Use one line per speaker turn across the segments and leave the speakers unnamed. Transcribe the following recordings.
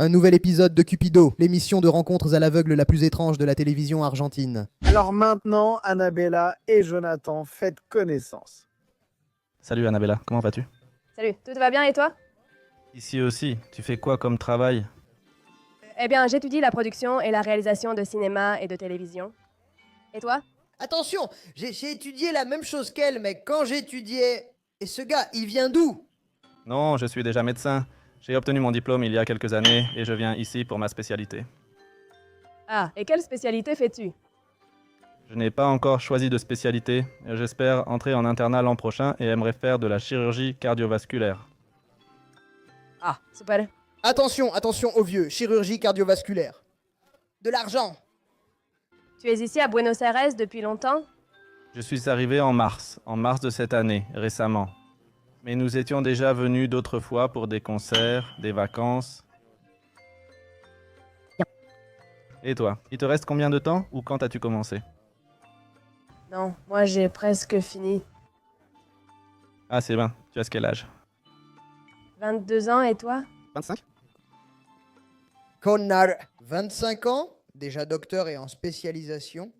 Un nouvel épisode de Cupido, l'émission de rencontres à l'aveugle la plus étrange de la télévision argentine.
Alors maintenant, Annabella et Jonathan, faites connaissance.
Salut Annabella, comment vas-tu?
Salut, tout va bien et toi?
Ici aussi, tu fais quoi comme travail?
Eh bien, j'étudie la production et la réalisation de cinéma et de télévision. Et toi?
Attention, j'ai étudié la même chose qu'elle, mais quand j'étudiais... Et ce gars, il vient d'où?
Non, je suis déjà médecin. J'ai obtenu mon diplôme il y a quelques années et je viens ici pour ma spécialité.
Ah, et quelle spécialité fais-tu?
Je n'ai pas encore choisi de spécialité. J'espère entrer en internat l'an prochain et aimerais faire de la chirurgie cardiovasculaire.
Ah, super.
Attention, attention aux vieux, chirurgie cardiovasculaire. De l'argent.
Tu es ici à Buenos Aires depuis longtemps?
Je suis arrivé en mars de cette année, récemment. Mais nous étions déjà venus d'autres fois pour des concerts, des vacances. Et toi, il te reste combien de temps ou quand as-tu commencé?
Non, moi j'ai presque fini.
Ah, c'est bien. Tu as quel âge?
22 ans et toi?
25?
Connard, 25 ans, déjà docteur et en spécialisation.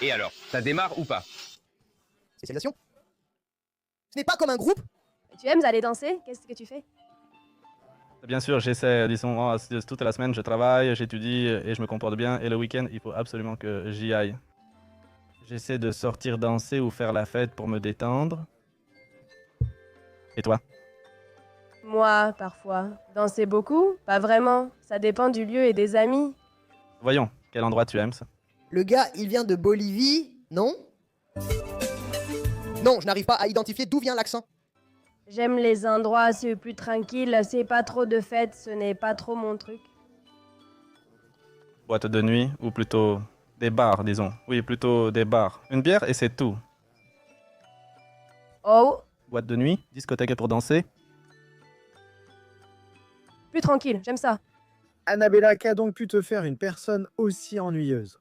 Et alors, ça démarre ou pas?
Spécialisation? Ce n'est pas comme un groupe?
Tu aimes aller danser? Qu'est-ce que tu fais?
Bien sûr, j'essaie, disons, toute la semaine, je travaille, j'étudie et je me comporte bien. Et le week-end, il faut absolument que j'y aille. J'essaie de sortir danser ou faire la fête pour me détendre. Et toi?
Moi, parfois. Danser beaucoup? Pas vraiment. Ça dépend du lieu et des amis.
Voyons, quel endroit tu aimes ça?
Le gars, il vient de Bolivie, non? Non, je n'arrive pas à identifier d'où vient l'accent.
J'aime les endroits c'est plus tranquille, c'est pas trop de fêtes, ce n'est pas trop mon truc.
Boîte de nuit ou plutôt des bars, disons. Oui, plutôt des bars. Une bière et c'est tout.
Oh,
Boîte de nuit, discothèque pour danser.
plus tranquille, j'aime ça.
Annabella, qu'a donc pu te faire une personne aussi ennuyeuse?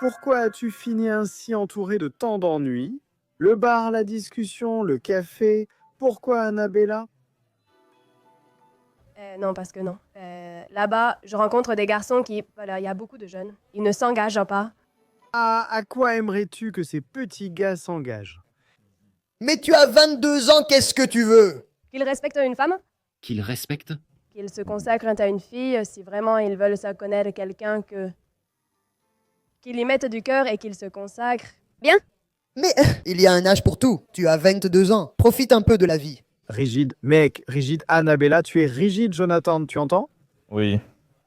Pourquoi as-tu fini ainsi entouré de tant d'ennuis? Le bar, la discussion, le café. Pourquoi Annabella?
Non, parce que non. Là-bas, je rencontre des garçons qui... Voilà, il y a beaucoup de jeunes. Ils ne s'engagent pas.
Ah, à quoi aimerais-tu que ces petits gars s'engagent?
Mais tu as 22 ans, qu'est-ce que tu veux?
Qu'ils respectent une femme,
Qu'il respecte?
qu'ils se consacrent à une fille, si vraiment ils veulent se connaître quelqu'un que... Qu'ils y mettent du cœur et qu'ils se consacrent. Bien.
Mais il y a un âge pour tout. Tu as 22 ans. Profite un peu de la vie.
Rigide, mec, rigide Annabella, tu es rigide Jonathan, tu entends?
Oui.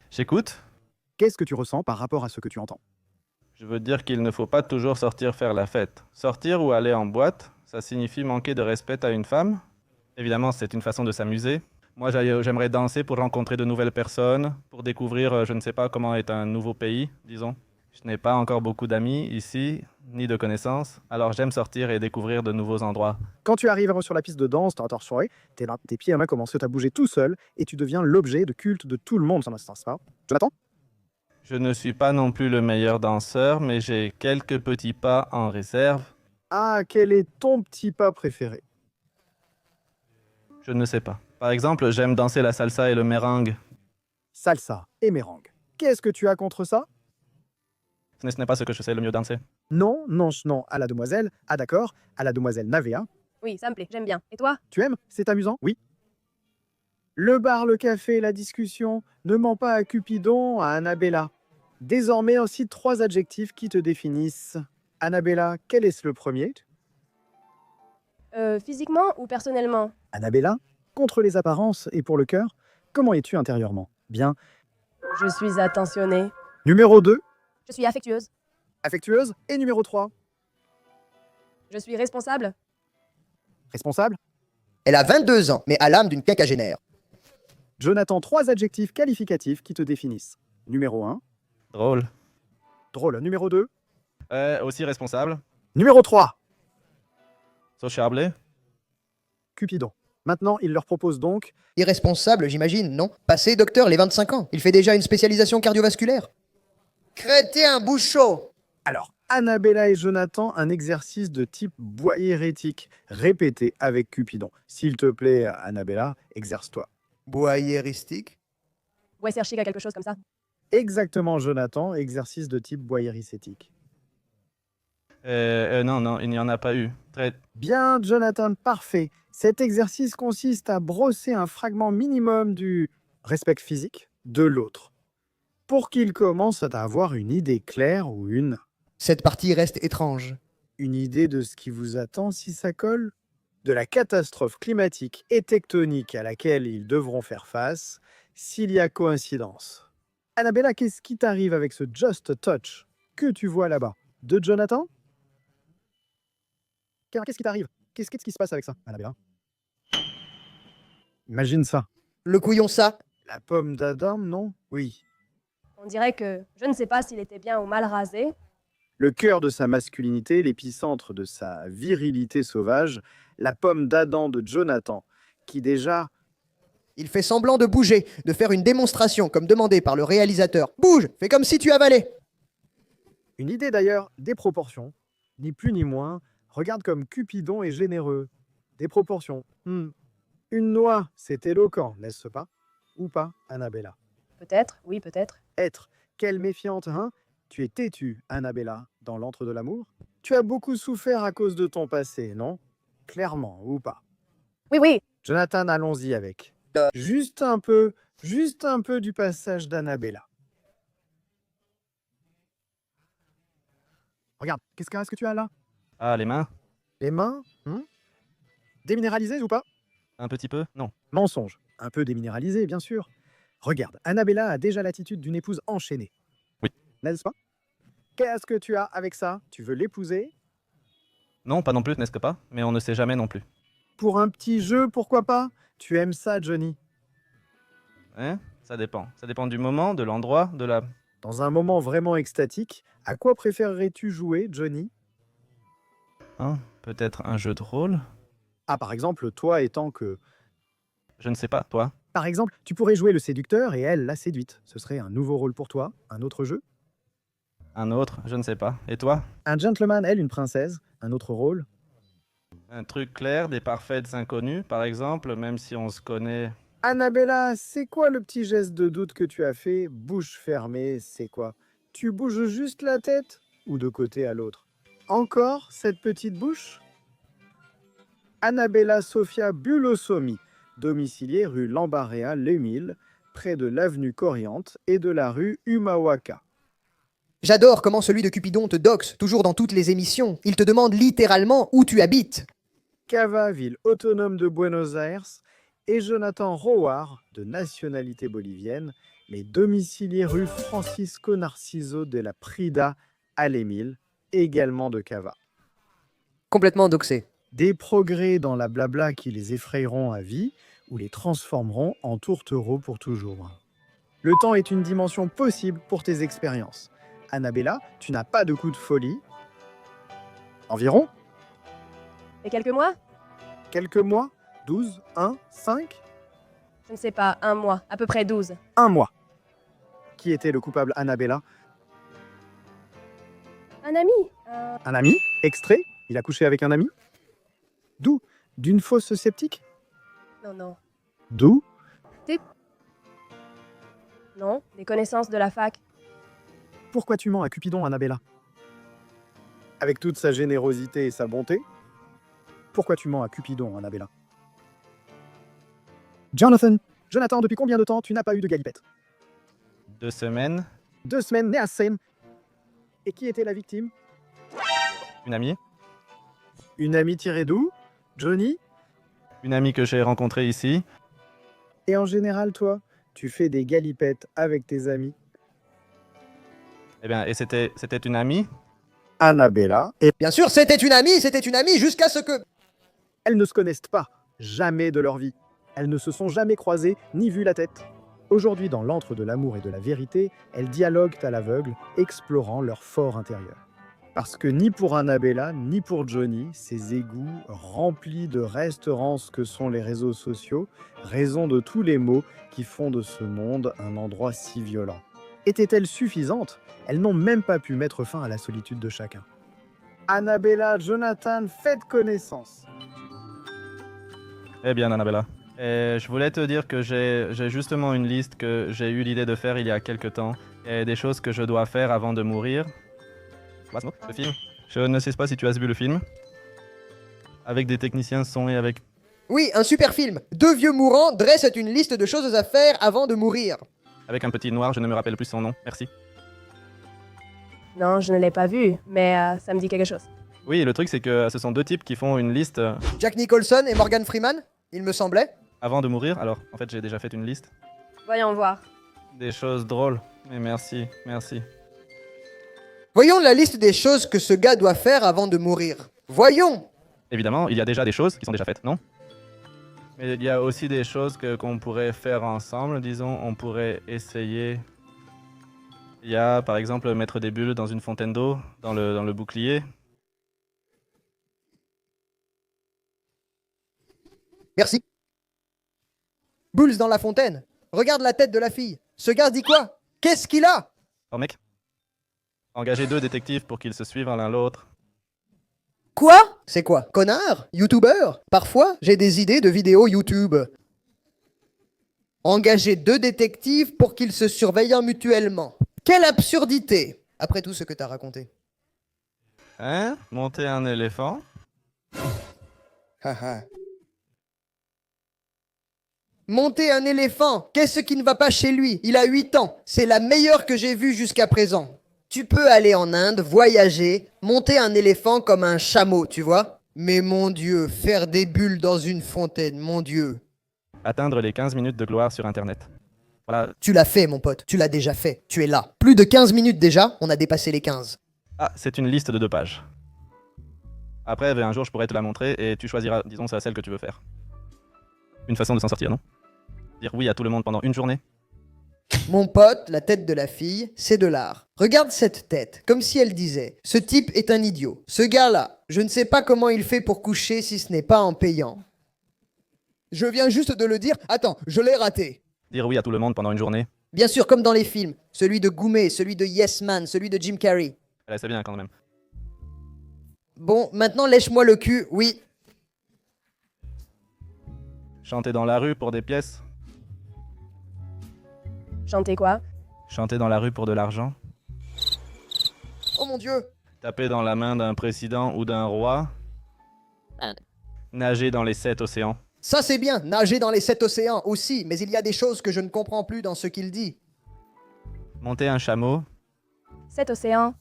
J'écoute.
Qu'est-ce que tu ressens par rapport à ce que tu entends?
Je veux dire qu'il ne faut pas toujours sortir faire la fête. Sortir ou aller en boîte, ça signifie manquer de respect à une femme. Évidemment, c'est une façon de s'amuser. Moi, j'aimerais danser pour rencontrer de nouvelles personnes, pour découvrir, je ne sais pas comment est un nouveau pays, disons. Je n'ai pas encore beaucoup d'amis ici, ni de connaissances, alors j'aime sortir et découvrir de nouveaux endroits.
Quand tu arrives sur la piste de danse, t'as torse soirée, tes pieds et mains commencent à bouger tout seul et tu deviens l'objet de culte de tout le monde dans l'instant, pas? Jonathan?
Je ne suis pas non plus le meilleur danseur, mais j'ai quelques petits pas en réserve.
Ah, quel est ton petit pas préféré?
Je ne sais pas. Par exemple, j'aime danser la salsa et le merengue.
Salsa et merengue. Qu'est-ce que tu as contre ça?
Ce n'est pas ce que je sais le mieux danser.
Non, non, non, à la demoiselle. Ah d'accord, à la demoiselle Navea.
Oui, ça me plaît, j'aime bien. Et toi?
Tu aimes? C'est amusant? Oui. Le bar, le café, la discussion. Ne mens pas à Cupidon, à Annabella. Désormais, aussi 3 adjectifs qui te définissent. Annabella, quel est le premier?
Physiquement ou personnellement?
Annabella, contre les apparences et pour le cœur, comment es-tu intérieurement? Bien.
Je suis attentionnée.
Numéro 2,
Je suis affectueuse.
affectueuse. Et numéro 3,
Je suis responsable.
responsable.
Elle a 22 ans, mais à l'âme d'une quinquagénaire.
Jonathan, 3 adjectifs qualificatifs qui te définissent. Numéro 1,
Drôle.
drôle. Numéro 2,
Aussi responsable.
numéro 3,
Sociable.
Cupidon. Maintenant, il leur propose donc
Irresponsable, j'imagine, non? Passé docteur, les 25 ans. Il fait déjà une spécialisation cardiovasculaire. Crétin, bouchot.
alors Annabella et Jonathan un exercice de type boyer éthique, répété avec Cupidon. S'il te plaît, Annabella, exerce-toi.
Voyeuristique.
Ouais, chercher quelque chose comme ça.
Exactement, Jonathan, exercice de type voyeuristique.
Non, non, il n'y en a pas eu.
Bien, Jonathan, parfait. Cet exercice consiste à brosser un fragment minimum du respect physique de l'autre, pour qu'il commence à avoir une idée claire ou
Cette partie reste étrange.
une idée de ce qui vous attend si ça colle, de la catastrophe climatique et tectonique à laquelle ils devront faire face s'il y a coïncidence. Annabella, qu'est-ce qui t'arrive avec ce Just Touch que tu vois là-bas? De Jonathan? Qu'est-ce qui t'arrive? Qu'est-ce qui se passe avec ça, Annabella? Imagine ça.
Le couillon ça.
La pomme d'Adam, non? Oui.
On dirait que je ne sais pas s'il était bien ou mal rasé.
Le cœur de sa masculinité, l'épicentre de sa virilité sauvage, la pomme d'Adam de Jonathan, qui déjà...
Il fait semblant de bouger, de faire une démonstration comme demandé par le réalisateur. Bouge, fais comme si tu avalais.
Une idée d'ailleurs, des proportions, ni plus ni moins. Regarde comme Cupidon est généreux. Des proportions. Une noix, c'est éloquent, n'est-ce pas? Ou pas, Annabella?
Peut-être, oui, peut-être.
Être, quelle méfiante, hein? Tu es têtue, Annabella, dans l'antre de l'amour? Tu as beaucoup souffert à cause de ton passé, non? Clairement, ou pas?
Oui, oui.
Jonathan, allons-y avec. Juste un peu du passage d'Annabella. Regarde, qu'est-ce que tu as là?
Ah, les mains?
Les mains? Déminéralisées ou pas?
Un petit peu? Non.
Mensonge. Un peu déminéralisées, bien sûr. Regarde, Annabella a déjà l'attitude d'une épouse enchaînée.
Oui.
N'est-ce pas? Qu'est-ce que tu as avec ça? Tu veux l'épouser?
Non, pas non plus, n'est-ce pas? Mais on ne sait jamais non plus.
Pour un petit jeu, pourquoi pas? Tu aimes ça, Johnny?
Hein? Ça dépend. Ça dépend du moment, de l'endroit, de la...
Dans un moment vraiment extatique, à quoi préférerais-tu jouer, Johnny?
Hein? Peut-être un jeu de rôle?
Ah, par exemple, toi étant que...
Je ne sais pas, toi?
Par exemple, tu pourrais jouer le séducteur et elle la séduite. Ce serait un nouveau rôle pour toi, un autre jeu.
Un autre? Je ne sais pas. Et toi?
Un gentleman, elle, une princesse, un autre rôle.
Un truc clair, des parfaites inconnues, par exemple, même si on se connaît...
Annabella, c'est quoi le petit geste de doute que tu as fait? Bouche fermée, c'est quoi? Tu bouges juste la tête ou de côté à l'autre? Encore cette petite bouche? Annabella Sophia Bulosomi, domiciliée rue Lambaréa, l'Émile, près de l'avenue Corriente et de la rue Humawaka.
J'adore comment celui de Cupidon te doxe, toujours dans toutes les émissions. Il te demande littéralement où tu habites.
Cava, ville autonome de Buenos Aires, et Jonathan Roar, de nationalité bolivienne, mais domicilié rue Francisco Narciso de la Prida à l'Émile, également de Cava.
Complètement doxé.
Des progrès dans la blabla qui les effrayeront à vie ou les transformeront en tourtereaux pour toujours. Le temps est une dimension possible pour tes expériences. Annabella, tu n'as pas de coup de folie. Environ?
Et quelques mois?
Quelques mois? 12? 1? 5?
Je ne sais pas, un mois, à peu près 12.
Un mois. Qui était le coupable, Annabella?
Un ami?
Un ami? Extrait? Il a couché avec un ami? D'où? D'une fausse sceptique?
Non, non.
D'où?
Non, des connaissances de la fac.
Pourquoi tu mens à Cupidon, Annabella? Avec toute sa générosité et sa bonté? Pourquoi tu mens à Cupidon, Annabella? Jonathan, depuis combien de temps tu n'as pas eu de galipette?
2 semaines?
2 semaines, né à Seine. Et qui était la victime?
Une amie?
Une amie tirée d'où? Johnny?
Une amie que j'ai rencontrée ici?
Et en général, toi, tu fais des galipettes avec tes amis?
Eh bien, et c'était une amie?
Annabella et
Bien sûr, c'était une amie jusqu'à ce que...
elles ne se connaissent pas, jamais de leur vie. Elles ne se sont jamais croisées, ni vu la tête. Aujourd'hui, dans l'antre de l'amour et de la vérité, elles dialoguent à l'aveugle, explorant leur fort intérieur. Parce que ni pour Annabella, ni pour Johnny, ces égouts remplis de restaurants que sont les réseaux sociaux, raison de tous les maux qui font de ce monde un endroit si violent. Étaient-elles suffisantes? Elles n'ont même pas pu mettre fin à la solitude de chacun. Annabella, Jonathan, faites connaissance.
Eh bien, Annabella. Et je voulais te dire que j'ai justement une liste que j'ai eu l'idée de faire il y a quelque temps. Et des choses que je dois faire avant de mourir. What, Smoke, le film? Je ne sais pas si tu as vu le film. Avec des techniciens son et avec...
Oui, un super film. Deux vieux mourants dressent une liste de choses à faire avant de mourir.
Avec un petit noir, je ne me rappelle plus son nom. Merci.
Non, je ne l'ai pas vu, mais ça me dit quelque chose.
Oui, le truc c'est que ce sont deux types qui font une liste
Jack Nicholson et Morgan Freeman, il me semblait.
avant de mourir. Alors, en fait, j'ai déjà fait une liste.
Voyons voir.
Des choses drôles. Mais merci, merci.
Voyons la liste des choses que ce gars doit faire avant de mourir. Voyons.
Évidemment, il y a déjà des choses qui sont déjà faites, non? Mais il y a aussi des choses qu'on pourrait faire ensemble, disons. On pourrait essayer... Il y a, par exemple, mettre des bulles dans une fontaine d'eau, dans le bouclier.
Merci. Bulls dans la fontaine. Regarde la tête de la fille. Ce gars dit quoi? Qu'est-ce qu'il a?
Oh mec, engager deux détectives pour qu'ils se suivent l'un l'autre.
Quoi? C'est quoi? Connard? YouTuber? Parfois, j'ai des idées de vidéos YouTube. Engager deux détectives pour qu'ils se surveillent mutuellement. Quelle absurdité! Après tout ce que t'as raconté.
Hein? Monter un éléphant?
Haha. Monter un éléphant, qu'est-ce qui ne va pas chez lui? Il a 8 ans. C'est la meilleure que j'ai vue jusqu'à présent. Tu peux aller en Inde, voyager, monter un éléphant comme un chameau, tu vois? Mais mon Dieu, faire des bulles dans une fontaine, mon Dieu.
Atteindre les 15 minutes de gloire sur Internet. Voilà.
Tu l'as fait, mon pote, tu l'as déjà fait. Tu es là. Plus de 15 minutes déjà, on a dépassé les 15.
Ah, c'est une liste de 2 pages. Après, un jour, je pourrais te la montrer et tu choisiras, disons, c'est celle que tu veux faire. Une façon de s'en sortir, non? Dire oui à tout le monde pendant une journée?
Mon pote, la tête de la fille, c'est de l'art. Regarde cette tête, comme si elle disait « Ce type est un idiot. Ce gars-là, je ne sais pas comment il fait pour coucher si ce n'est pas en payant. » Je viens juste de le dire. Attends, je l'ai raté.
Dire oui à tout le monde pendant une journée?
Bien sûr, comme dans les films. Celui de Goumet, celui de Yes Man, celui de Jim Carrey.
Ouais, c'est bien quand même.
Bon, maintenant lèche-moi le cul, oui.
Chanter dans la rue pour des pièces?
Chanter quoi?
Chanter dans la rue pour de l'argent?
Oh mon Dieu.
Taper dans la main d'un président ou d'un roi? Nager dans les 7 océans?
Ça c'est bien, nager dans les 7 océans aussi, mais il y a des choses que je ne comprends plus dans ce qu'il dit.
Monter un chameau?
Cet océan.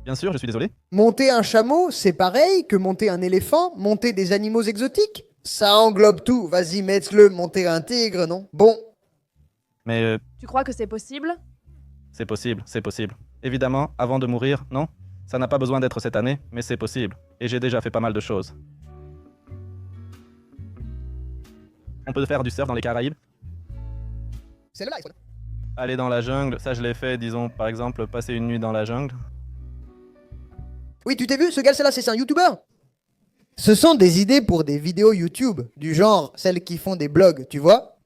Bien sûr, je suis désolé.
Monter un chameau, c'est pareil que monter un éléphant, monter des animaux exotiques. Ça englobe tout, vas-y, mets-le, monter un tigre, non? Bon,
Mais
Tu crois que c'est possible?
c'est possible, c'est possible. Évidemment, avant de mourir, non? Ça n'a pas besoin d'être cette année, mais c'est possible. Et j'ai déjà fait pas mal de choses. On peut faire du surf dans les Caraïbes?
c'est le live.
Aller dans la jungle, ça je l'ai fait, disons, par exemple, passer une nuit dans la jungle.
Oui, tu t'es vu, ce gars-là, c'est un YouTuber. Ce sont des idées pour des vidéos YouTube, du genre celles qui font des blogs, tu vois?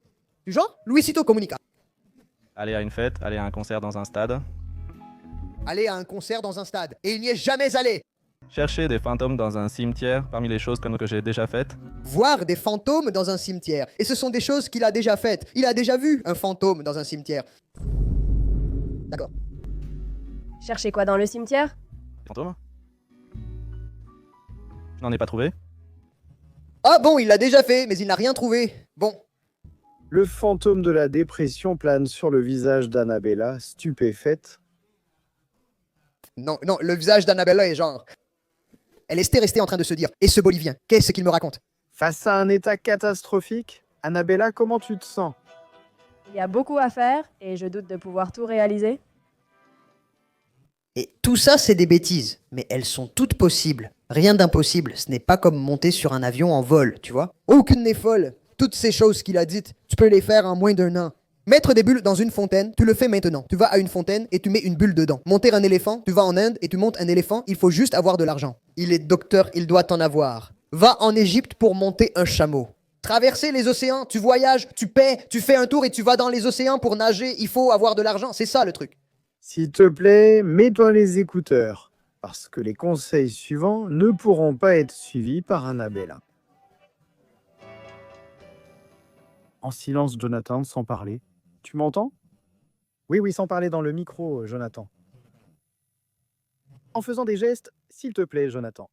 Du genre Luisito Comunica.
Aller à une fête, aller à un concert dans un stade.
Aller à un concert dans un stade, et il n'y est jamais allé.
Chercher des fantômes dans un cimetière, parmi les choses que j'ai déjà faites.
Voir des fantômes dans un cimetière, et ce sont des choses qu'il a déjà faites. Il a déjà vu un fantôme dans un cimetière. D'accord.
Chercher quoi dans le cimetière?
Des fantômes? Je n'en ai pas trouvé.
Ah bon, il l'a déjà fait, mais il n'a rien trouvé. Bon.
Le fantôme de la dépression plane sur le visage d'Annabella, stupéfaite.
Non, non, le visage d'Annabella est genre... Elle est restée en train de se dire, et ce Bolivien, qu'est-ce qu'il me raconte?
Face à un état catastrophique, Annabella, comment tu te sens?
Il y a beaucoup à faire et je doute de pouvoir tout réaliser.
Et tout ça, c'est des bêtises, mais elles sont toutes possibles. Rien d'impossible, ce n'est pas comme monter sur un avion en vol, tu vois? Aucune n'est folle. Toutes ces choses qu'il a dites, tu peux les faire en moins d'1 an. Mettre des bulles dans une fontaine, tu le fais maintenant. Tu vas à une fontaine et tu mets une bulle dedans. Monter un éléphant, tu vas en Inde et tu montes un éléphant, il faut juste avoir de l'argent. Il est docteur, il doit en avoir. Va en Égypte pour monter un chameau. Traverser les océans, tu voyages, tu paies, tu fais un tour et tu vas dans les océans pour nager, il faut avoir de l'argent, c'est ça le truc.
S'il te plaît, mets-toi les écouteurs, parce que les conseils suivants ne pourront pas être suivis par Annabella. En silence, Jonathan, sans parler. Tu m'entends? Oui, oui, sans parler dans le micro, Jonathan. En faisant des gestes, s'il te plaît, Jonathan.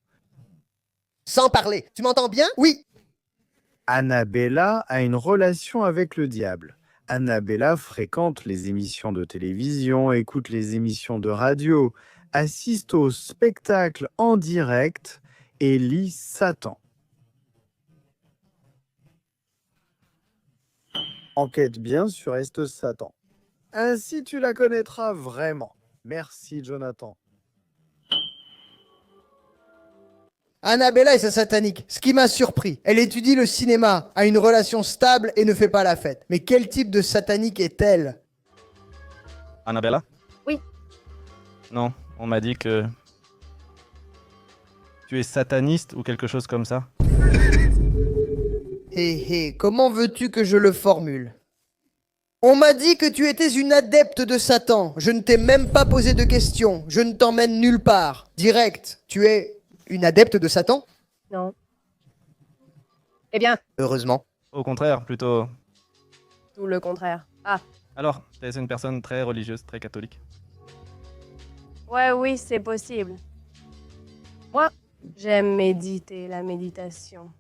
Sans parler. Tu m'entends bien? Oui.
Annabella a une relation avec le diable. Annabella fréquente les émissions de télévision, écoute les émissions de radio, assiste aux spectacles en direct et lit Satan. Enquête bien sur Est Satan. Ainsi tu la connaîtras vraiment. Merci, Jonathan.
Annabella et sa satanique. Ce qui m'a surpris. Elle étudie le cinéma, a une relation stable et ne fait pas la fête. Mais quel type de satanique est-elle?
Annabella?
Oui.
Non, on m'a dit que... Tu es sataniste ou quelque chose comme ça?
Hé hé, comment veux-tu que je le formule? On m'a dit que tu étais une adepte de Satan. Je ne t'ai même pas posé de questions. Je ne t'emmène nulle part. Direct, tu es une adepte de Satan?
Non. Eh bien,
Heureusement.
Au contraire, plutôt...
tout le contraire. Ah,
Alors, tu es une personne très religieuse, très catholique.
ouais, oui, c'est possible. Moi, j'aime méditer, la méditation.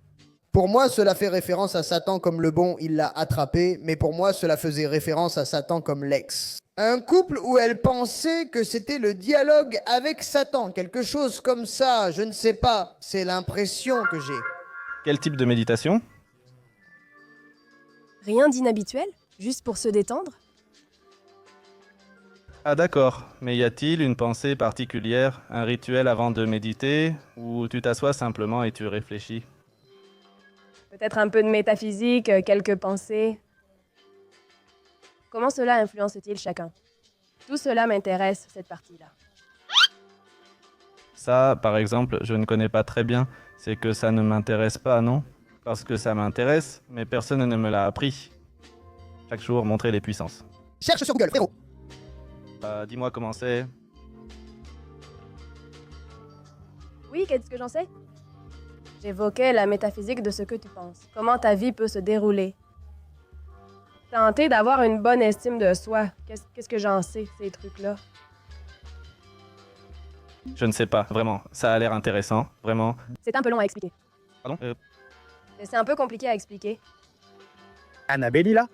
Pour moi, cela fait référence à Satan comme le bon, il l'a attrapé, mais pour moi, cela faisait référence à Satan comme l'ex. Un couple où elle pensait que c'était le dialogue avec Satan, quelque chose comme ça, je ne sais pas, c'est l'impression que j'ai.
Quel type de méditation?
Rien d'inhabituel? Juste pour se détendre?
Ah d'accord, mais y a-t-il une pensée particulière, un rituel avant de méditer, ou tu t'assois simplement et tu réfléchis?
Peut-être un peu de métaphysique, quelques pensées. Comment cela influence-t-il chacun? Tout cela m'intéresse, cette partie-là.
Ça, par exemple, je ne connais pas très bien. C'est que ça ne m'intéresse pas, non? Parce que ça m'intéresse, mais personne ne me l'a appris. Chaque jour, montrer les puissances.
Cherche sur Google, frérot.
Dis-moi comment c'est.
Oui, qu'est-ce que j'en sais? J'évoquais la métaphysique de ce que tu penses. Comment ta vie peut se dérouler. Tenter d'avoir une bonne estime de soi. Qu'est-ce que j'en sais, ces trucs-là?
Je ne sais pas, vraiment. Ça a l'air intéressant, vraiment.
C'est un peu long à expliquer.
Pardon?
Mais c'est un peu compliqué à expliquer.
Annabella,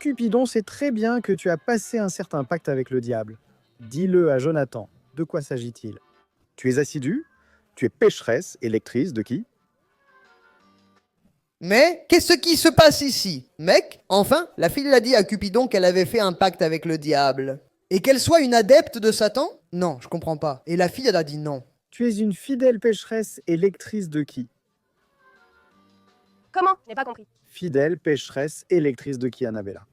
Cupidon sait très bien que tu as passé un certain pacte avec le diable. Dis-le à Jonathan. De quoi s'agit-il? Tu es assidue? Tu es pécheresse et lectrice de qui?
Mais qu'est-ce qui se passe ici? Mec, enfin, la fille a dit à Cupidon qu'elle avait fait un pacte avec le diable. Et qu'elle soit une adepte de Satan? Non, je comprends pas. Et la fille, elle a dit non.
Tu es une fidèle pécheresse et lectrice de qui?
Comment? Je n'ai pas compris.
Fidèle pécheresse et lectrice de qui, Annabella?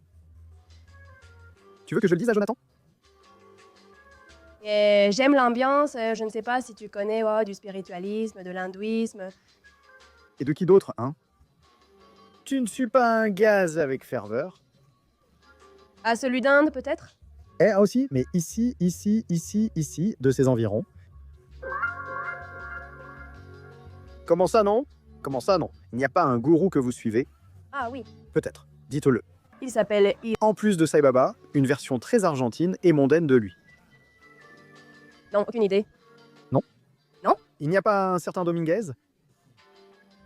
Tu veux que je le dise à Jonathan?
J'aime l'ambiance. Je ne sais pas si tu connais du spiritualisme, de l'hindouisme.
Et de qui d'autre, hein? Tu ne suis pas un gaz avec ferveur.
À celui d'Inde, peut-être?
Ah aussi, mais ici, de ces environs. Comment ça, non? Comment ça, non? Il n'y a pas un gourou que vous suivez?
Ah oui.
Peut-être. Dites-le.
Il s'appelle
En plus de Sai Baba, une version très argentine et mondaine de lui.
Non, aucune idée.
Il n'y a pas un certain Dominguez?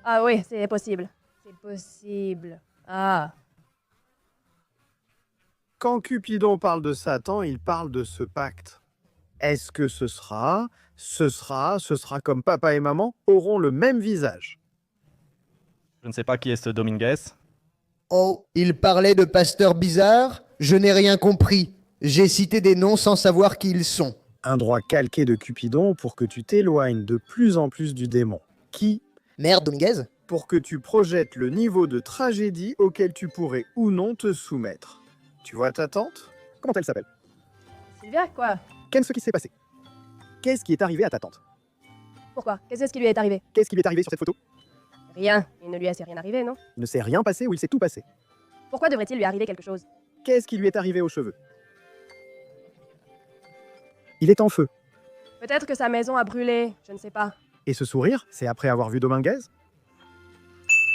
Ah oui, c'est possible. C'est possible. Ah.
Quand Cupidon parle de Satan, il parle de ce pacte. Est-ce que ce sera comme papa et maman auront le même visage?
Je ne sais pas qui est ce Dominguez.
Oh, il parlait de pasteurs bizarres? Je n'ai rien compris. J'ai cité des noms sans savoir qui ils sont.
Un droit calqué de Cupidon pour que tu t'éloignes de plus en plus du démon. Qui?
Merde, Dominguez?
Pour que tu projettes le niveau de tragédie auquel tu pourrais ou non te soumettre. Tu vois ta tante? Comment elle s'appelle?
Sylvia, quoi?
Qu'est-ce qui s'est passé? Qu'est-ce qui est arrivé à ta tante?
Pourquoi? Qu'est-ce qui lui est arrivé?
Qu'est-ce qui lui est arrivé sur cette photo?
Rien. Il ne lui est rien arrivé, non?
Il ne s'est rien passé ou il s'est tout passé?
Pourquoi devrait-il lui arriver quelque chose?
Qu'est-ce qui lui est arrivé aux cheveux? Il est en feu.
Peut-être que sa maison a brûlé, je ne sais pas.
Et ce sourire, c'est après avoir vu Dominguez?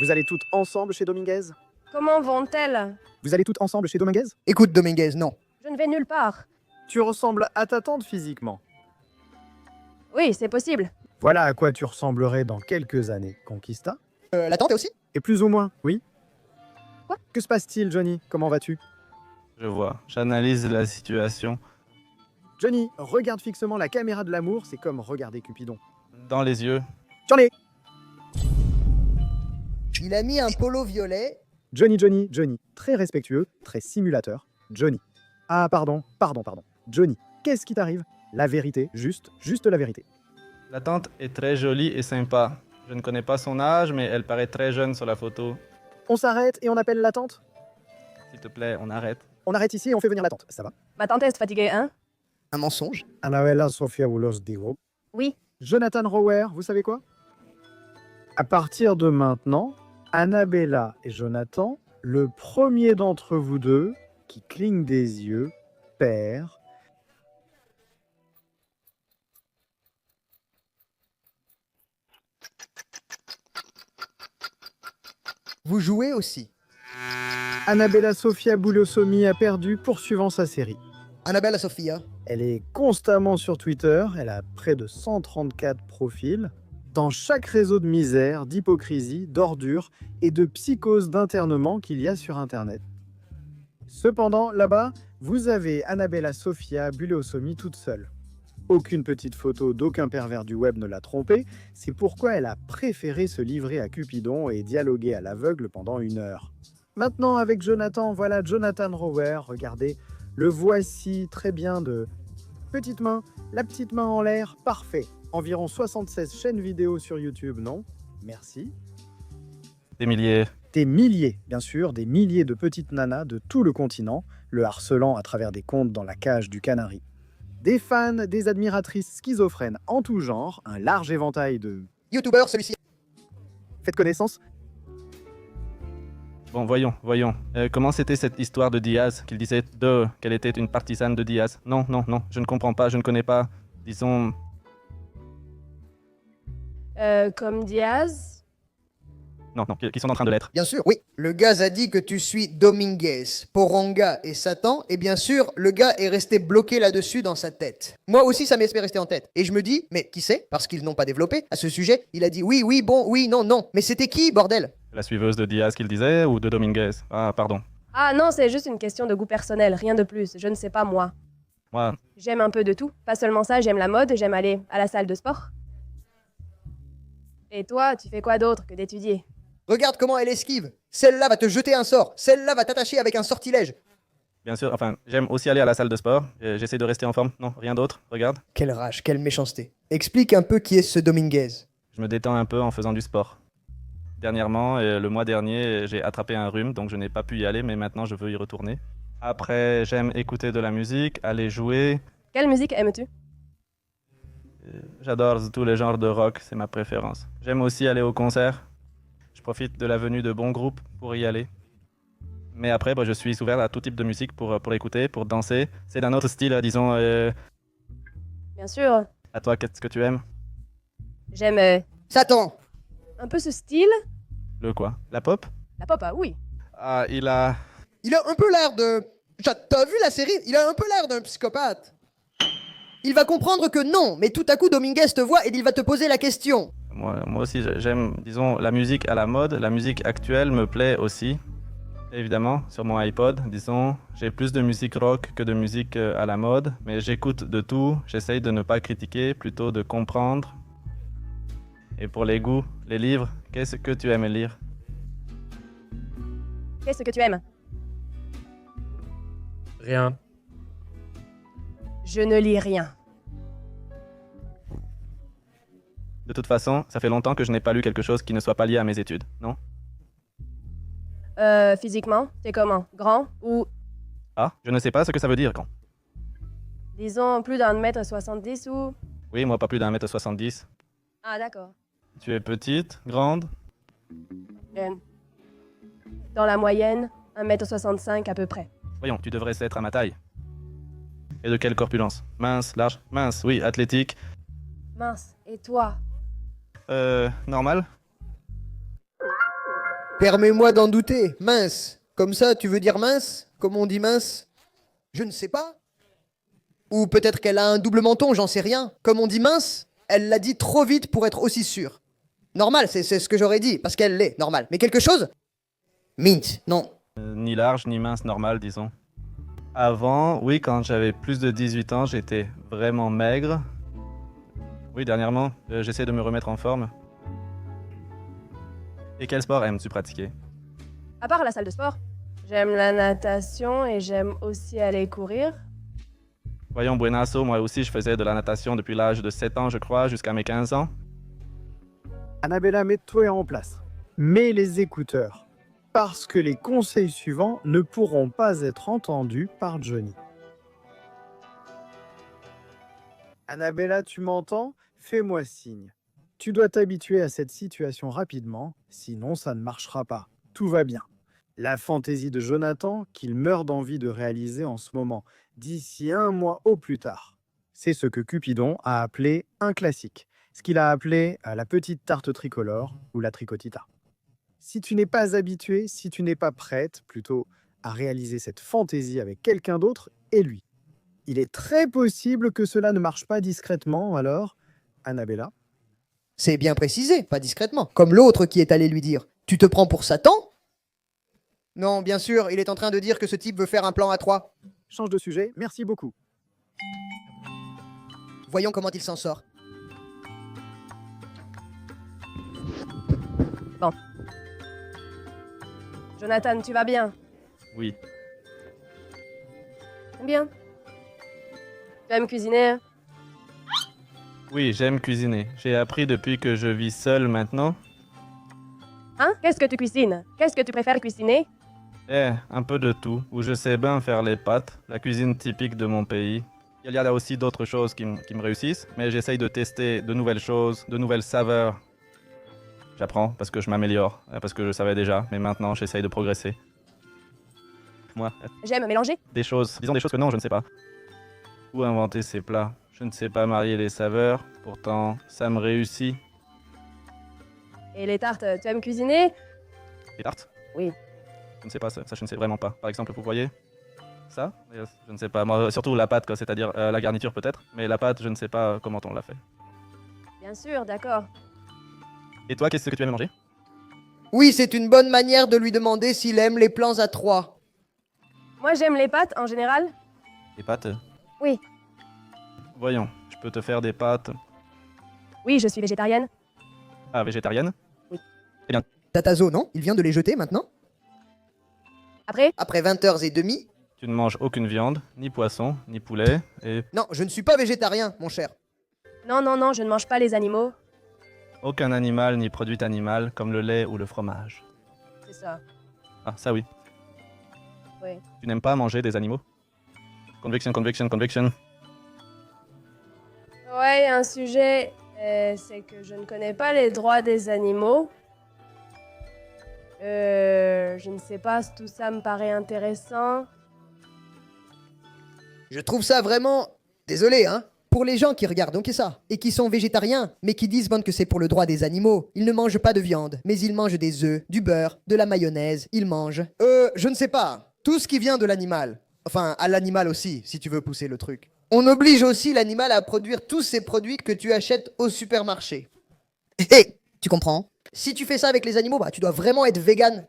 Vous allez toutes ensemble chez Dominguez?
Comment vont-elles?
Vous allez toutes ensemble chez Dominguez?
Écoute, Dominguez, non.
Je ne vais nulle part.
Tu ressembles à ta tante physiquement.
Oui, c'est possible.
Voilà à quoi tu ressemblerais dans quelques années, Conquista.
La tante aussi?
Et plus ou moins, oui.
Quoi?
Que se passe-t-il, Johnny? Comment vas-tu?
Je vois, j'analyse la situation
Johnny, regarde fixement la caméra de l'amour, c'est comme regarder Cupidon.
dans les yeux.
J'en ai!
Il a mis un polo violet.
Johnny, très respectueux, très simulateur. Johnny. Ah, pardon. Johnny, qu'est-ce qui t'arrive? La vérité, juste la vérité.
La tante est très jolie et sympa. Je ne connais pas son âge, mais elle paraît très jeune sur la photo.
On s'arrête et on appelle la tante?
S'il te plaît, on arrête.
On arrête ici et on fait venir la tante, ça va?
Ma tante est fatiguée, hein?
Un mensonge.
Annabella Sofia Boulos Diwo.
Oui.
Jonathan Rower, vous savez quoi? À partir de maintenant, Annabella et Jonathan, le premier d'entre vous deux qui cligne des yeux perd.
Vous jouez aussi.
Annabella Sofia Boulosomi a perdu poursuivant sa série.
Annabella Sophia.
Elle est constamment sur Twitter, elle a près de 134 profils, dans chaque réseau de misère, d'hypocrisie, d'ordure et de psychose d'internement qu'il y a sur Internet. Cependant, là-bas, vous avez Annabella Sofia Bulosomi toute seule. Aucune petite photo d'aucun pervers du web ne l'a trompée, c'est pourquoi elle a préféré se livrer à Cupidon et dialoguer à l'aveugle pendant 1 heure. Maintenant, avec Jonathan, voilà Jonathan Rower, regardez, le voici très bien de petite main, la petite main en l'air, parfait. Environ 76 chaînes vidéo sur YouTube, non? Merci.
Des milliers.
Des milliers, bien sûr, des milliers de petites nanas de tout le continent, le harcelant à travers des comptes dans la cage du Canari. Des fans, des admiratrices schizophrènes en tout genre, un large éventail de...
YouTuber, celui-ci.
Faites connaissance?
Bon, voyons. Comment c'était cette histoire de Diaz qu'il disait qu'elle était une partisane de Diaz? Non, je ne comprends pas, je ne connais pas. Disons,
Comme Diaz?
non, qui sont en train de l'être.
Bien sûr, oui. Le gars a dit que tu suis Dominguez, Poranga et Satan, et bien sûr, le gars est resté bloqué là-dessus dans sa tête. Moi aussi, ça m'est resté en tête. Et je me dis, mais qui sait, parce qu'ils n'ont pas développé à ce sujet, il a dit oui, bon, oui, non. Mais c'était qui, bordel?
La suiveuse de Diaz qu'il disait ou de Dominguez? Ah, pardon.
Ah non, c'est juste une question de goût personnel, rien de plus. Je ne sais pas moi.
Moi,
J'aime un peu de tout. Pas seulement ça, j'aime la mode, j'aime aller à la salle de sport. Et toi, tu fais quoi d'autre que d'étudier?
Regarde comment elle esquive. Celle-là va te jeter un sort. Celle-là va t'attacher avec un sortilège.
bien sûr, enfin, j'aime aussi aller à la salle de sport. J'essaie de rester en forme. Non, rien d'autre, regarde.
Quelle rage, quelle méchanceté. Explique un peu qui est ce Dominguez.
Je me détends un peu en faisant du sport. Dernièrement, le mois dernier, j'ai attrapé un rhume, donc je n'ai pas pu y aller, mais maintenant je veux y retourner. Après, j'aime écouter de la musique, aller jouer.
Quelle musique aimes-tu?
J'adore tous les genres de rock, c'est ma préférence. J'aime aussi aller au concert. Je profite de la venue de bons groupes pour y aller. Mais après, je suis ouvert à tout type de musique pour écouter, pour danser. C'est d'un autre style, disons.
Bien sûr.
À toi, qu'est-ce que tu aimes?
J'aime
Satan.
un peu ce style.
Le quoi? La pop?
La pop, ah oui.
Ah, il a
un peu l'air de... T'as vu la série? Il a un peu l'air d'un psychopathe. Il va comprendre que non, mais tout à coup Dominguez te voit et il va te poser la question.
Moi aussi, j'aime, disons, la musique à la mode. La musique actuelle me plaît aussi. Évidemment, sur mon iPod, disons, j'ai plus de musique rock que de musique à la mode, mais j'écoute de tout. J'essaye de ne pas critiquer, plutôt de comprendre. Et pour les goûts, les livres, qu'est-ce que tu aimes lire?
Qu'est-ce que tu aimes?
Rien.
Je ne lis rien.
De toute façon, ça fait longtemps que je n'ai pas lu quelque chose qui ne soit pas lié à mes études, non?
Physiquement, t'es comment? Grand ou,
Ah, je ne sais pas ce que ça veut dire, quand.
disons, plus d'1m70 ou...
Oui, moi pas plus d'1m70.
Ah, d'accord.
Tu es petite, grande?
Euh, Dans la moyenne, 1m65 à peu près.
Voyons, tu devrais être à ma taille. Et de quelle corpulence? Mince, large, mince, oui, athlétique.
Mince. Et toi?
Normal?
Permets-moi d'en douter. Mince. Comme ça, tu veux dire mince? Comme on dit mince? Je ne sais pas. Ou peut-être qu'elle a un double menton, j'en sais rien. Comme on dit mince, elle l'a dit trop vite pour être aussi sûre. Normal, c'est ce que j'aurais dit, parce qu'elle l'est, normal. Mais quelque chose? Mint, non.
Ni large, ni mince, normal, disons. Avant, oui, quand j'avais plus de 18 ans, j'étais vraiment maigre. Oui, dernièrement, j'essaie de me remettre en forme. Et quel sport aimes-tu pratiquer?
À part la salle de sport, j'aime la natation et j'aime aussi aller courir.
Voyons, buenasso, moi aussi je faisais de la natation depuis l'âge de 7 ans, je crois, jusqu'à mes 15 ans.
Annabella, mets-toi en place. Mets les écouteurs. Parce que les conseils suivants ne pourront pas être entendus par Johnny. Annabella, tu m'entends? Fais-moi signe. Tu dois t'habituer à cette situation rapidement, sinon ça ne marchera pas. Tout va bien. La fantaisie de Jonathan qu'il meurt d'envie de réaliser en ce moment, d'ici 1 mois au plus tard. C'est ce que Cupidon a appelé un classique, ce qu'il a appelé la petite tarte tricolore ou la tricotita. Si tu n'es pas habitué, si tu n'es pas prête plutôt à réaliser cette fantaisie avec quelqu'un d'autre et lui, il est très possible que cela ne marche pas discrètement alors, Annabella.
C'est bien précisé, pas discrètement. Comme l'autre qui est allé lui dire « Tu te prends pour Satan ?» Non, bien sûr, il est en train de dire que ce type veut faire un plan à 3.
Change de sujet, merci beaucoup.
Voyons comment il s'en sort.
Jonathan, tu vas bien?
Oui.
Bien. Tu aimes cuisiner?
Oui, j'aime cuisiner. J'ai appris depuis que je vis seul maintenant.
Hein? Qu'est-ce que tu cuisines? Qu'est-ce que tu préfères cuisiner?
Un peu de tout, où je sais bien faire les pâtes, la cuisine typique de mon pays. Il y a là aussi d'autres choses qui me réussissent, mais j'essaye de tester de nouvelles choses, de nouvelles saveurs. J'apprends parce que je m'améliore, parce que je savais déjà, mais maintenant j'essaye de progresser. Moi,
J'aime mélanger.
des choses, disons des choses que non, je ne sais pas. Où inventer ces plats? Je ne sais pas marier les saveurs, pourtant ça me réussit.
Et les tartes, tu aimes cuisiner?
Les tartes?
Oui.
Je ne sais pas, ça je ne sais vraiment pas. Par exemple, vous voyez ça? Je ne sais pas. Moi, surtout la pâte, quoi, c'est-à-dire la garniture peut-être, mais la pâte, je ne sais pas comment on l'a fait.
Bien sûr, d'accord.
Et toi, qu'est-ce que tu aimes manger?
Oui, c'est une bonne manière de lui demander s'il aime les plans à 3.
Moi, j'aime les pâtes en général.
Des pâtes?
Oui.
Voyons, je peux te faire des pâtes.
Oui, je suis végétarienne.
Ah, végétarienne?
Tatazo, non? Il vient de les jeter maintenant?
Après,
Après 20h30?
Tu ne manges aucune viande, ni poisson, ni poulet, et
Non, je ne suis pas végétarien, mon cher.
non, non, non, je ne mange pas les animaux.
aucun animal ni produit animal comme le lait ou le fromage.
C'est ça.
Ah, ça oui.
Oui.
Tu n'aimes pas manger des animaux? Conviction, conviction, conviction.
Ouais, un sujet, c'est que je ne connais pas les droits des animaux. Je ne sais pas si tout ça me paraît intéressant.
Je trouve ça vraiment... Désolé, hein? Pour les gens qui regardent donc ça, et qui sont végétariens, mais qui disent bon, que c'est pour le droit des animaux, ils ne mangent pas de viande, mais ils mangent des œufs, du beurre, de la mayonnaise, ils mangent... je ne sais pas. Tout ce qui vient de l'animal. Enfin, à l'animal aussi, si tu veux pousser le truc. On oblige aussi l'animal à produire tous ces produits que tu achètes au supermarché. Hé, tu comprends? Si tu fais ça avec les animaux, bah tu dois vraiment être vegan.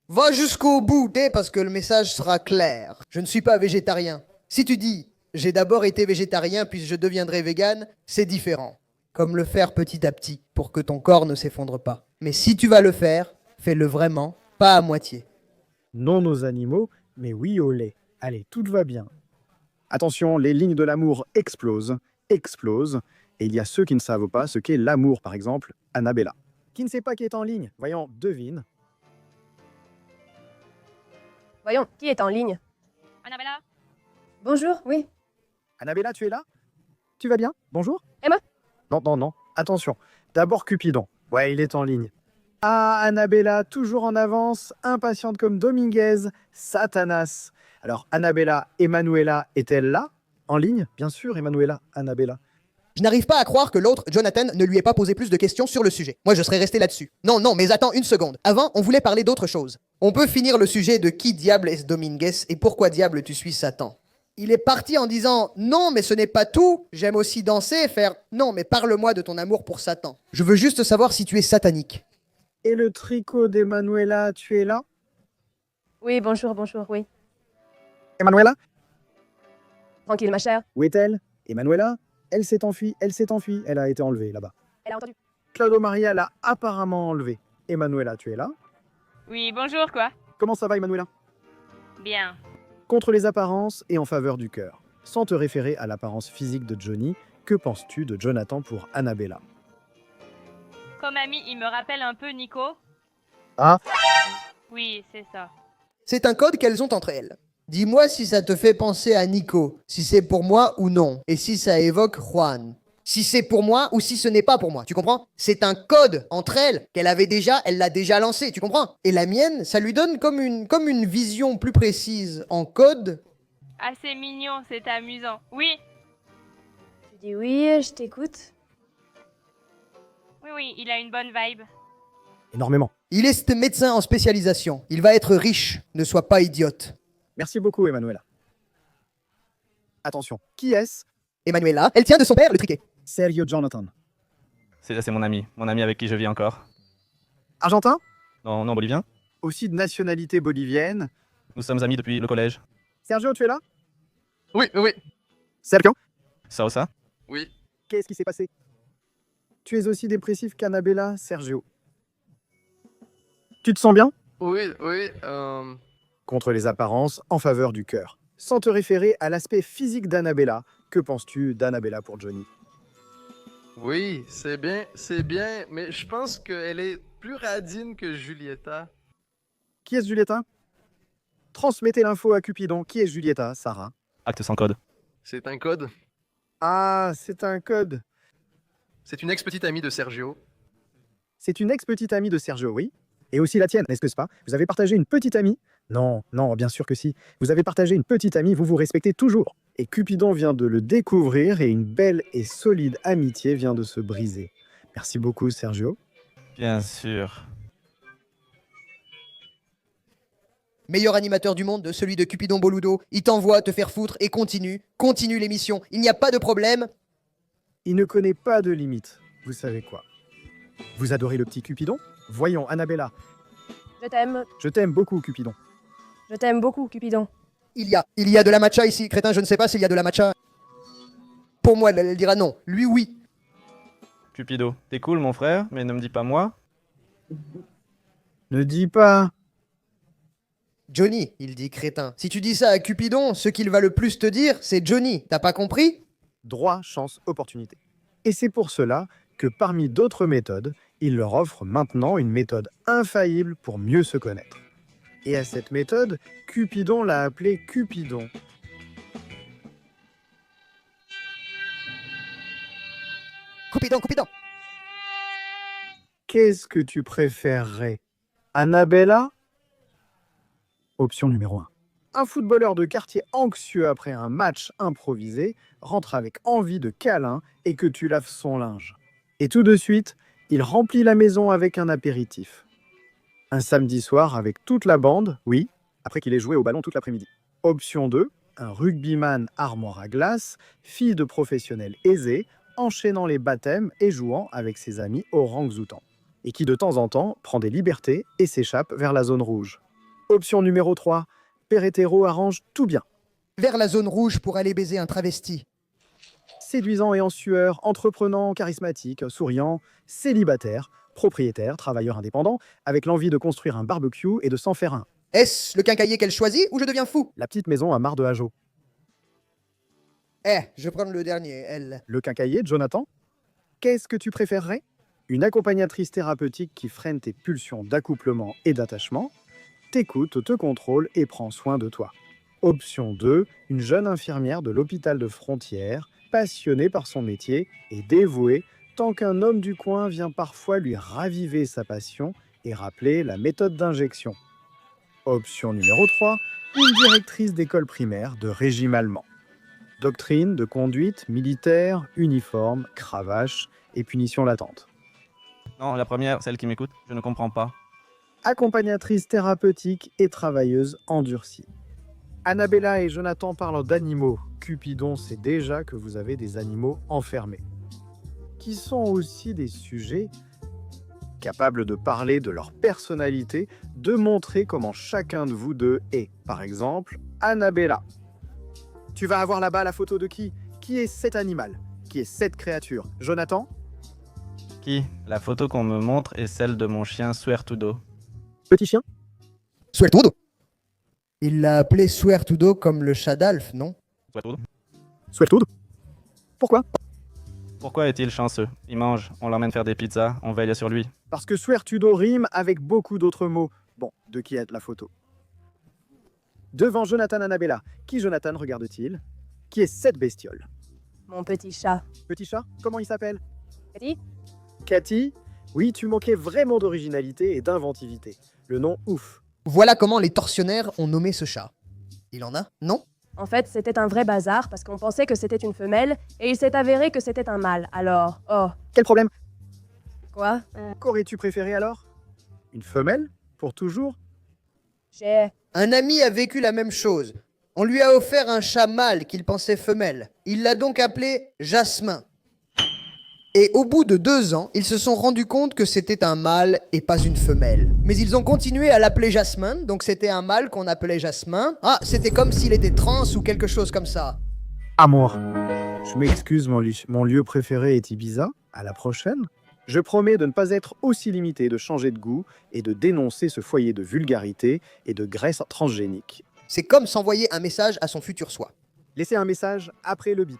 Va jusqu'au bout, parce que le message sera clair. Je ne suis pas végétarien. Si tu dis j'ai d'abord été végétarien puis je deviendrai vegan, c'est différent. Comme le faire petit à petit pour que ton corps ne s'effondre pas. Mais si tu vas le faire, fais-le vraiment, pas à moitié.
Non aux animaux, mais oui au lait. Allez, tout va bien. Attention, les lignes de l'amour explosent, explosent, et il y a ceux qui ne savent pas ce qu'est l'amour, par exemple, Annabella. Qui ne sait pas qui est en ligne? Voyons, devine.
Voyons, qui est en ligne?
Annabella?
Bonjour, oui.
Annabella, tu es là? Tu vas bien? Bonjour?
Emma?
Non, non, non. Attention. D'abord Cupidon. Ouais, il est en ligne. Ah, Annabella, toujours en avance, impatiente comme Dominguez, Satanas. Alors, Annabella, Emanuela est-elle là? En ligne? Bien sûr, Emanuela, Annabella.
Je n'arrive pas à croire que l'autre, Jonathan, ne lui ait pas posé plus de questions sur le sujet. Moi, je serais resté là-dessus. Non, non, mais attends une seconde. Avant, on voulait parler d'autre chose. On peut finir le sujet de qui diable est Dominguez et pourquoi diable tu suis Satan. Il est parti en disant « Non, mais ce n'est pas tout. J'aime aussi danser et faire « Non, mais parle-moi de ton amour pour Satan. Je veux juste savoir si tu es satanique. »
Et le tricot d'Emanuela, tu es là?
Oui, bonjour, oui.
Emanuela?
Tranquille, ma chère.
Où est-elle? Emanuela? Elle s'est enfuie, elle a été enlevée là-bas.
Elle a entendu.
Claudio Maria l'a apparemment enlevée. Emanuela, tu es là?
Oui, bonjour, quoi.
Comment ça va, Emanuela?
Bien.
Contre les apparences et en faveur du cœur. Sans te référer à l'apparence physique de Johnny, que penses-tu de Jonathan pour Annabella?
Comme ami, il me rappelle un peu Nico.
Ah?
Oui, c'est ça.
C'est un code qu'elles ont entre elles. Dis-moi si ça te fait penser à Nico, si c'est pour moi ou non, et si ça évoque Juan. Si c'est pour moi ou si ce n'est pas pour moi, tu comprends? C'est un code entre elles qu'elle avait déjà, elle l'a déjà lancé, tu comprends? Et la mienne, ça lui donne comme une vision plus précise en code.
Ah, c'est mignon, c'est amusant. Oui,
Tu dis oui, je t'écoute.
oui, il a une bonne vibe.
Énormément.
Il est médecin en spécialisation. Il va être riche, ne sois pas idiote.
Merci beaucoup, Emanuela. Attention, qui est-ce?
Emanuela, elle tient de son père le triquet.
Sergio Jonathan.
C'est mon ami avec qui je vis encore.
Argentin?
Non, non, bolivien.
Aussi de nationalité bolivienne.
Nous sommes amis depuis le collège.
Sergio, tu es là?
Oui, oui,
Sergio?
Ça?
oui.
Qu'est-ce qui s'est passé? Tu es aussi dépressif qu'Annabella, Sergio. Tu te sens bien?
Oui,
Contre les apparences, en faveur du cœur. Sans te référer à l'aspect physique d'Annabella, que penses-tu d'Annabella pour Johnny?
oui, c'est bien, mais je pense qu'elle est plus radine que Julieta.
Qui est Julieta? Transmettez l'info à Cupidon. Qui est Julieta, Sarah?
Acte sans code.
C'est un code.
Ah, c'est un code.
C'est une ex-petite amie de Sergio.
C'est une ex-petite amie de Sergio, oui. Et aussi la tienne, n'est-ce pas? Vous avez partagé une petite amie? Non, non, bien sûr que si. Vous avez partagé une petite amie, vous vous respectez toujours. Et Cupidon vient de le découvrir et une belle et solide amitié vient de se briser. Merci beaucoup, Sergio.
Bien sûr.
Meilleur animateur du monde, celui de Cupidon Boludo. Il t'envoie te faire foutre et continue l'émission. Il n'y a pas de problème.
Il ne connaît pas de limite. Vous savez quoi? Vous adorez le petit Cupidon? Voyons, Annabella.
Je t'aime.
Je t'aime beaucoup, Cupidon.
Je t'aime beaucoup, Cupidon.
Il y a de la matcha ici, crétin, je ne sais pas s'il y a de la matcha. Pour moi, elle dira non. Lui, oui.
Cupido, t'es cool mon frère, mais ne me dis pas moi.
Ne dis pas.
Johnny, il dit crétin. Si tu dis ça à Cupidon, ce qu'il va le plus te dire, c'est Johnny. T'as pas compris?
Droit, chance, opportunité. Et c'est pour cela que parmi d'autres méthodes, il leur offre maintenant une méthode infaillible pour mieux se connaître. Et à cette méthode, Cupidon l'a appelée Cupidon.
Cupidon.
Qu'est-ce que tu préférerais? Annabella? Option numéro 1. Un footballeur de quartier anxieux après un match improvisé rentre avec envie de câlin et que tu laves son linge. Et tout de suite, il remplit la maison avec un apéritif. Un samedi soir avec toute la bande, oui, après qu'il ait joué au ballon toute l'après-midi. Option 2, un rugbyman armoire à glace, fille de professionnel aisé, enchaînant les baptêmes et jouant avec ses amis orang-outans. Et qui de temps en temps prend des libertés et s'échappe vers la zone rouge. Option numéro 3, père hétéro arrange tout bien.
Vers la zone rouge pour aller baiser un travesti.
Séduisant et en sueur, entreprenant, charismatique, souriant, célibataire, propriétaire, travailleur indépendant, avec l'envie de construire un barbecue et de s'en faire un.
Est-ce le quincailler qu'elle choisit ou je deviens fou?
La petite maison à Mar de Hajo.
Je prends le dernier, elle.
Le quincailler, Jonathan? Qu'est-ce que tu préférerais? Une accompagnatrice thérapeutique qui freine tes pulsions d'accouplement et d'attachement, t'écoute, te contrôle et prend soin de toi. Option 2, une jeune infirmière de l'hôpital de Frontières, passionnée par son métier et dévouée, tant qu'un homme du coin vient parfois lui raviver sa passion et rappeler la méthode d'injection. Option numéro 3, une directrice d'école primaire de régime allemand. Doctrine de conduite militaire, uniforme, cravache et punition latente.
Non, la première, celle qui m'écoute, je ne comprends pas.
Accompagnatrice thérapeutique et travailleuse endurcie. Annabella et Jonathan parlent d'animaux. Cupidon sait déjà que vous avez des animaux enfermés, qui sont aussi des sujets capables de parler de leur personnalité, de montrer comment chacun de vous deux est. Par exemple, Annabella. Tu vas avoir là-bas la photo de qui? Qui est cet animal? Qui est cette créature? Jonathan?
Qui? La photo qu'on me montre est celle de mon chien Suertudo.
Petit chien?
Suertudo. Il l'a appelé Suertudo comme le chat d'Alf, non?
Suertudo?
Sweatwood? Pourquoi?
Pourquoi est-il chanceux? Il mange, on l'emmène faire des pizzas, on veille sur lui.
Parce que Suertudo rime avec beaucoup d'autres mots. Bon, de qui est la photo? Devant Jonathan Annabella. Qui Jonathan regarde-t-il? Qui est cette bestiole?
Mon petit chat.
Petit chat? Comment il s'appelle?
Cathy?
Cathy? Oui, tu manquais vraiment d'originalité et d'inventivité. Le nom ouf.
Voilà comment les tortionnaires ont nommé ce chat. Il en a? Non?
En fait, c'était un vrai bazar parce qu'on pensait que c'était une femelle et il s'est avéré que c'était un mâle. Alors, oh,
Quel problème?
quoi?
Qu'aurais-tu préféré alors? Une femelle? Pour toujours?
J'ai...
Un ami a vécu la même chose. On lui a offert un chat mâle qu'il pensait femelle. Il l'a donc appelé Jasmin. Et au bout de 2 ans, ils se sont rendus compte que c'était un mâle et pas une femelle. Mais ils ont continué à l'appeler Jasmin, donc c'était un mâle qu'on appelait Jasmin. Ah, c'était comme s'il était trans ou quelque chose comme ça.
Amour. Je m'excuse, mon lieu préféré est Ibiza. À la prochaine. Je promets de ne pas être aussi limité, de changer de goût et de dénoncer ce foyer de vulgarité et de graisse transgénique.
C'est comme s'envoyer un message à son futur soi.
Laissez un message après le bip.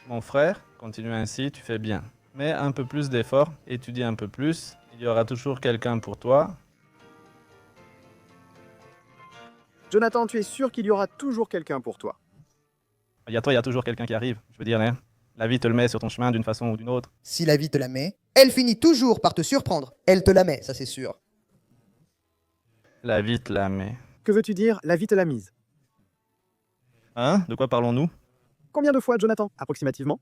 Mon frère, continue ainsi, tu fais bien. Mais un peu plus d'effort, étudie un peu plus, il y aura toujours quelqu'un pour toi.
Jonathan, tu es sûr qu'il y aura toujours quelqu'un pour toi?
Il y a toujours quelqu'un qui arrive. Je veux dire, hein, la vie te le met sur ton chemin d'une façon ou d'une autre.
Si la vie te la met, elle finit toujours par te surprendre. Elle te la met, ça c'est sûr.
La vie te la met.
Que veux-tu dire? La vie te l'a mise.
Hein? De quoi parlons-nous?
Combien de fois, Jonathan? Approximativement?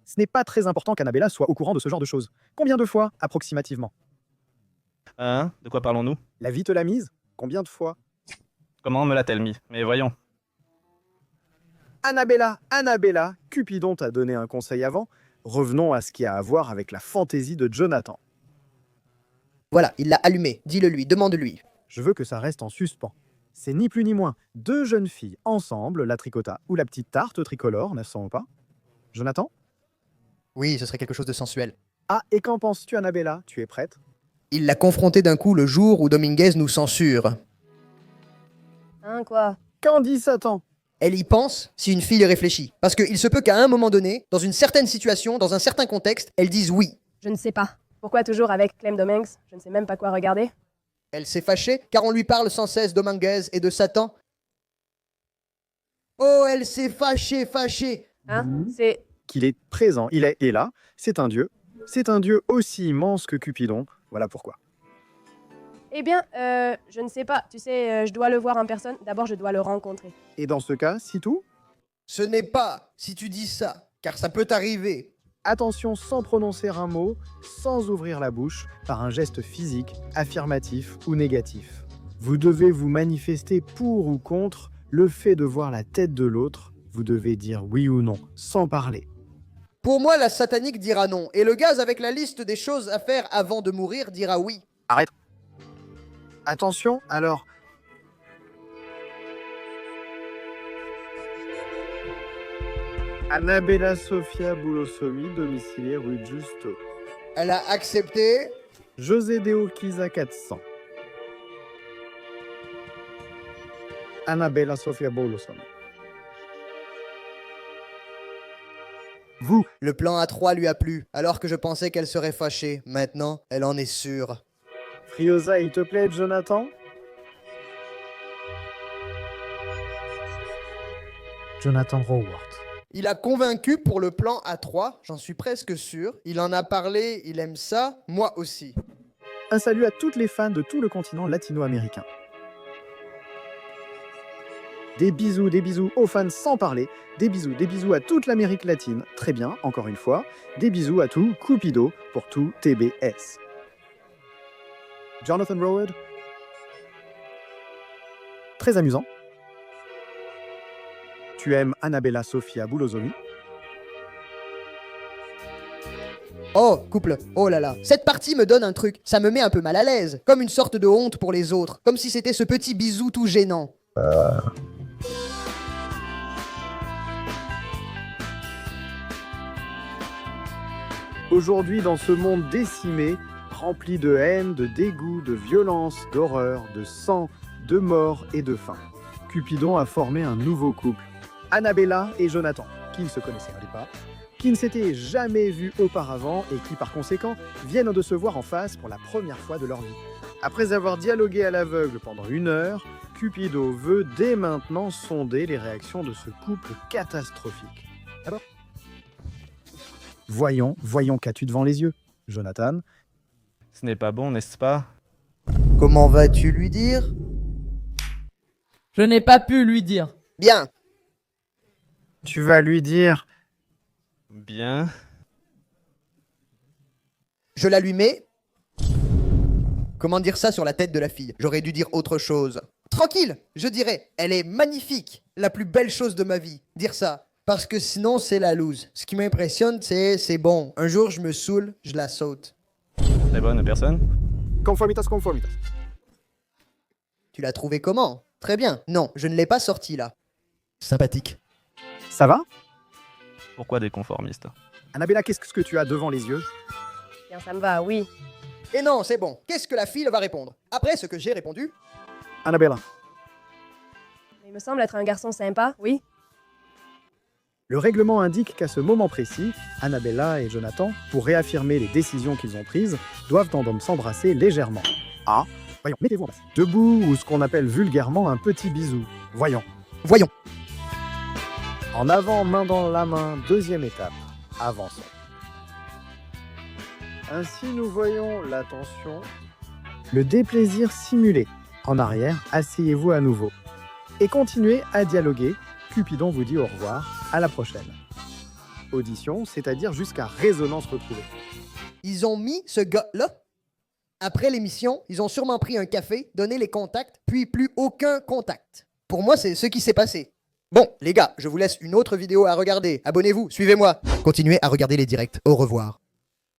Ce n'est pas très important qu'Annabella soit au courant de ce genre de choses. Combien de fois, approximativement?
Hein? De quoi parlons-nous?
La vie te l'a mise? Combien de fois?
Comment me l'a-t-elle mis? Mais voyons.
Annabella, Cupidon t'a donné un conseil avant. Revenons à ce qui a à voir avec la fantaisie de Jonathan.
Voilà, il l'a allumé. Dis-le lui, demande-lui.
Je veux que ça reste en suspens. C'est ni plus ni moins 2 jeunes filles ensemble, la tricota ou la petite tarte tricolore, n'est-ce pas? Jonathan?
Oui, ce serait quelque chose de sensuel.
Ah, et qu'en penses-tu, Annabella? Tu es prête?
Il l'a confronté d'un coup le jour où Dominguez nous censure.
Hein, quoi?
Qu'en dit Satan?
Elle y pense si une fille y réfléchit. Parce qu'il se peut qu'à un moment donné, dans une certaine situation, dans un certain contexte, elle dise oui.
Je ne sais pas. Pourquoi toujours avec Clem Dominguez? Je ne sais même pas quoi regarder.
Elle s'est fâchée car on lui parle sans cesse Dominguez et de Satan. Oh, elle s'est fâchée.
Hein? C'est...
Qu'il est présent, il est là, c'est un dieu. C'est un dieu aussi immense que Cupidon, voilà pourquoi.
Eh bien, je ne sais pas. Tu sais, je dois le voir en personne. D'abord, je dois le rencontrer.
Et dans ce cas, si tout,
Ce n'est pas si tu dis ça, car ça peut t'arriver.
attention sans prononcer un mot, sans ouvrir la bouche, par un geste physique, affirmatif ou négatif. Vous devez vous manifester pour ou contre le fait de voir la tête de l'autre. Vous devez dire oui ou non, sans parler.
Pour moi, la satanique dira non, et le gaz avec la liste des choses à faire avant de mourir dira oui.
Arrête. Attention, alors. Annabella Sofia Boulossomi, domiciliée rue Justo.
Elle a accepté.
José de Urquiza 400. Annabella Sofia Boulossomi. Vous,
Le plan A3 lui a plu, alors que je pensais qu'elle serait fâchée. Maintenant, elle en est sûre.
Friosa, il te plaît, Jonathan? Jonathan Roworth.
Il a convaincu pour le plan A3, j'en suis presque sûr. Il en a parlé, il aime ça, moi aussi.
Un salut à toutes les fans de tout le continent latino-américain. Des bisous aux fans sans parler. Des bisous à toute l'Amérique latine. Très bien, encore une fois. Des bisous à tout Cupido pour tout TBS. Jonathan Roward. Très amusant. Tu aimes Annabella Sofia Boulosoli.
Oh, couple, oh là là. Cette partie me donne un truc. Ça me met un peu mal à l'aise. Comme une sorte de honte pour les autres. Comme si c'était ce petit bisou tout gênant.
Aujourd'hui, dans ce monde décimé, rempli de haine, de dégoût, de violence, d'horreur, de sang, de mort et de faim, Cupidon a formé un nouveau couple. Annabella et Jonathan, qui ne se connaissaient pas, qui ne s'étaient jamais vus auparavant et qui, par conséquent, viennent de se voir en face pour la première fois de leur vie. Après avoir dialogué à l'aveugle pendant 1 heure, Cupido veut dès maintenant sonder les réactions de ce couple catastrophique. Alors, voyons, qu'as-tu devant les yeux, Jonathan?
Ce n'est pas bon, n'est-ce pas?
Comment vas-tu lui dire?
Je n'ai pas pu lui dire.
Bien.
Tu vas lui dire...
Bien.
Je la lui mets. Comment dire ça sur la tête de la fille? J'aurais dû dire autre chose. Tranquille, je dirais, elle est magnifique, la plus belle chose de ma vie. Dire ça. Parce que sinon, c'est la loose. Ce qui m'impressionne, c'est bon. Un jour, je me saoule, je la saute.
Très bonne personne.
Conformitas.
Tu l'as trouvé comment? Très bien. Non, je ne l'ai pas sorti là. Sympathique.
Ça va?
Pourquoi des conformistes?
Annabella, qu'est-ce que tu as devant les yeux?
Bien, ça me va, oui.
Et non, c'est bon. Qu'est-ce que la fille va répondre? Après ce que j'ai répondu?
Annabella,
Il me semble être un garçon sympa, oui.
le règlement indique qu'à ce moment précis, Annabella et Jonathan, pour réaffirmer les décisions qu'ils ont prises, doivent tendre s'embrasser légèrement. Ah, voyons, mettez-vous en place. Debout ou ce qu'on appelle vulgairement un petit bisou. Voyons.
Voyons.
En avant, main dans la main, deuxième étape. Avançons. Ainsi, nous voyons la tension, le déplaisir simulé. En arrière, asseyez-vous à nouveau. Et continuez à dialoguer. Cupidon vous dit au revoir, à la prochaine. Audition, c'est-à-dire jusqu'à résonance retrouvée.
Ils ont mis ce gars-là. Après l'émission, ils ont sûrement pris un café, donné les contacts, puis plus aucun contact. Pour moi, c'est ce qui s'est passé. Bon, les gars, je vous laisse une autre vidéo à regarder. Abonnez-vous, suivez-moi. Continuez à regarder les directs. Au revoir.